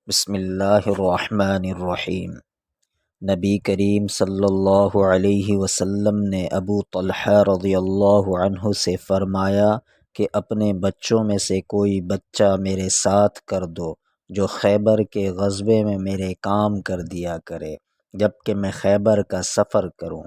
بسم اللہ الرحمن الرحیم۔ نبی کریم صلی اللہ علیہ وسلم نے ابو طلحہ رضی اللہ عنہ سے فرمایا کہ اپنے بچوں میں سے کوئی بچہ میرے ساتھ کر دو جو خیبر کے غزوے میں میرے کام کر دیا کرے جب کہ میں خیبر کا سفر کروں۔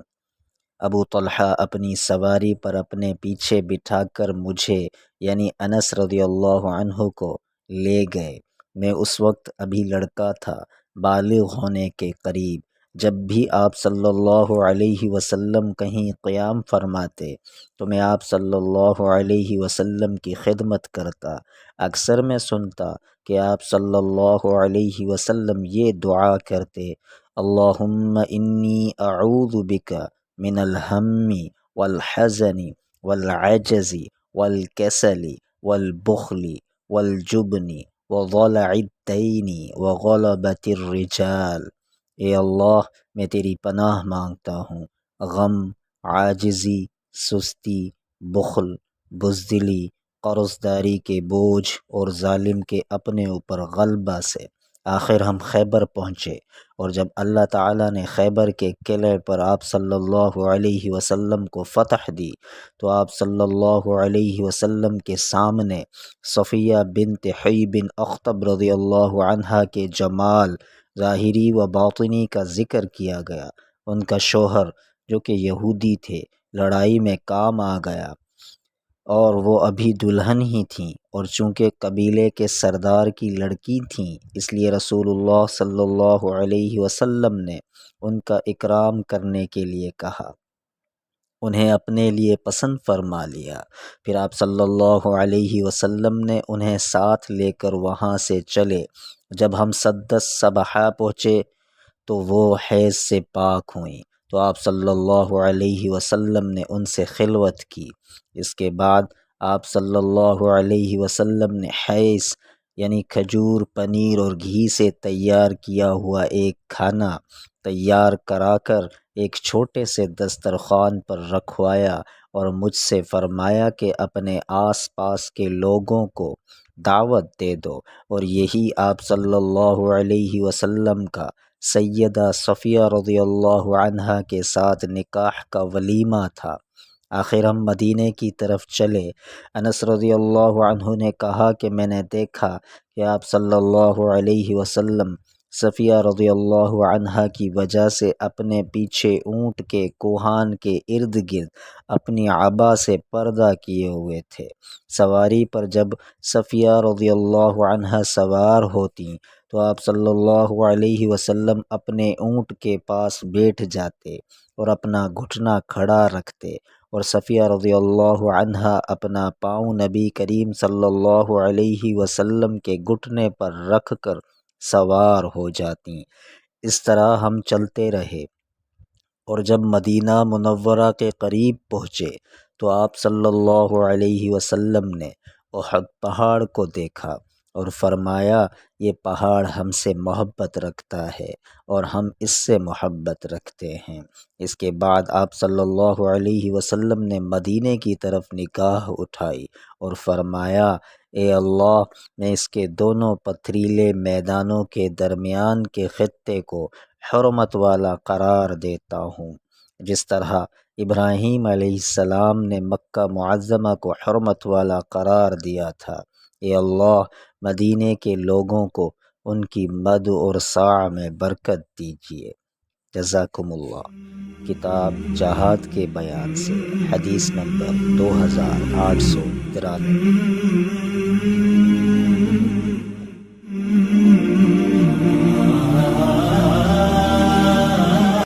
ابو طلحہ اپنی سواری پر اپنے پیچھے بٹھا کر مجھے یعنی انس رضی اللہ عنہ کو لے گئے۔ میں اس وقت ابھی لڑکا تھا، بالغ ہونے کے قریب۔ جب بھی آپ صلی اللہ علیہ وسلم کہیں قیام فرماتے تو میں آپ صلی اللہ علیہ وسلم کی خدمت کرتا۔ اکثر میں سنتا کہ آپ صلی اللہ علیہ وسلم یہ دعا کرتے: اللہم انی اعوذ بک من الہم والحزن والعجز والکسل والبخل والجبن وضلع الدین وغلبۃ الرجال۔ اے اللہ، میں تیری پناہ مانگتا ہوں غم، عاجزی، سستی، بخل، بزدلی، قرض داری کے بوجھ اور ظالم کے اپنے اوپر غلبہ سے۔ آخر ہم خیبر پہنچے، اور جب اللہ تعالیٰ نے خیبر کے قلعے پر آپ صلی اللہ علیہ وسلم کو فتح دی تو آپ صلی اللہ علیہ وسلم کے سامنے صفیہ بنت حیی بن اخطب رضی اللہ عنہا کے جمال ظاہری و باطنی کا ذکر کیا گیا۔ ان کا شوہر جو کہ یہودی تھے لڑائی میں کام آ گیا، اور وہ ابھی دلہن ہی تھیں، اور چونکہ قبیلے کے سردار کی لڑکی تھیں اس لیے رسول اللہ صلی اللہ علیہ وسلم نے ان کا اکرام کرنے کے لیے کہا، انہیں اپنے لیے پسند فرما لیا۔ پھر آپ صلی اللہ علیہ وسلم نے انہیں ساتھ لے کر وہاں سے چلے۔ جب ہم سد الصباح پہنچے تو وہ حیض سے پاک ہوئیں، تو آپ صلی اللہ علیہ وسلم نے ان سے خلوت کی۔ اس کے بعد آپ صلی اللہ علیہ وسلم نے حیض یعنی کھجور، پنیر اور گھی سے تیار کیا ہوا ایک کھانا تیار کرا کر ایک چھوٹے سے دسترخوان پر رکھوایا اور مجھ سے فرمایا کہ اپنے آس پاس کے لوگوں کو دعوت دے دو، اور یہی آپ صلی اللہ علیہ وسلم کا سیدہ صفیہ رضی اللہ عنہا کے ساتھ نکاح کا ولیمہ تھا۔ آخر ہم مدینے کی طرف چلے۔ انس رضی اللہ عنہ نے کہا کہ میں نے دیکھا کہ آپ صلی اللہ علیہ وسلم صفیہ رضی اللہ عنہا کی وجہ سے اپنے پیچھے اونٹ کے کوہان کے ارد گرد اپنی عبا سے پردہ کیے ہوئے تھے۔ سواری پر جب صفیہ رضی اللہ عنہا سوار ہوتیں تو آپ صلی اللہ علیہ وسلم اپنے اونٹ کے پاس بیٹھ جاتے اور اپنا گھٹنا کھڑا رکھتے، اور صفیہ رضی اللہ عنہا اپنا پاؤں نبی کریم صلی اللہ علیہ وسلم کے گھٹنے پر رکھ کر سوار ہو جاتیں۔ اس طرح ہم چلتے رہے، اور جب مدینہ منورہ کے قریب پہنچے تو آپ صلی اللہ علیہ وسلم نے احد پہاڑ کو دیکھا اور فرمایا یہ پہاڑ ہم سے محبت رکھتا ہے اور ہم اس سے محبت رکھتے ہیں۔ اس کے بعد آپ صلی اللہ علیہ وسلم نے مدینے کی طرف نگاہ اٹھائی اور فرمایا، اے اللہ، میں اس کے دونوں پتھریلے میدانوں کے درمیان کے خطے کو حرمت والا قرار دیتا ہوں، جس طرح ابراہیم علیہ السلام نے مکہ معظمہ کو حرمت والا قرار دیا تھا۔ اے اللہ، مدینے کے لوگوں کو ان کی مد اور ساع میں برکت دیجیے۔ جزاکم اللہ۔ کتاب جہاد کے بیان سے، حدیث نمبر 2893۔